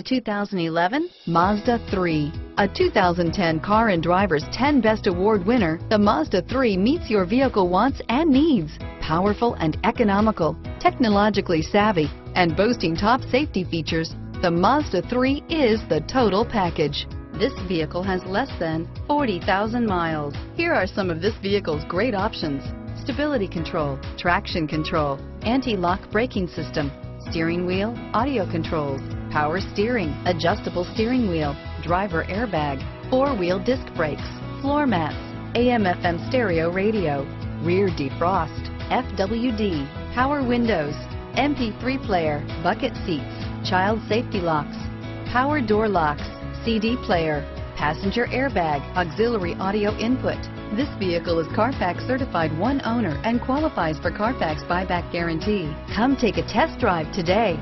The 2011 Mazda 3. A 2010 Car and Driver's 10 Best Award winner, the Mazda 3 meets your vehicle wants and needs. Powerful and economical, technologically savvy, and boasting top safety features, the Mazda 3 is the total package. This vehicle has less than 40,000 miles. Here are some of this vehicle's great options: stability control, traction control, anti-lock braking system, steering wheel audio controls, power steering, adjustable steering wheel, driver airbag, four-wheel disc brakes, floor mats, AM/FM stereo radio, rear defrost, FWD, power windows, MP3 player, bucket seats, child safety locks, power door locks, CD player, passenger airbag, auxiliary audio input. This vehicle is Carfax certified one owner and qualifies for Carfax buyback guarantee. Come take a test drive today.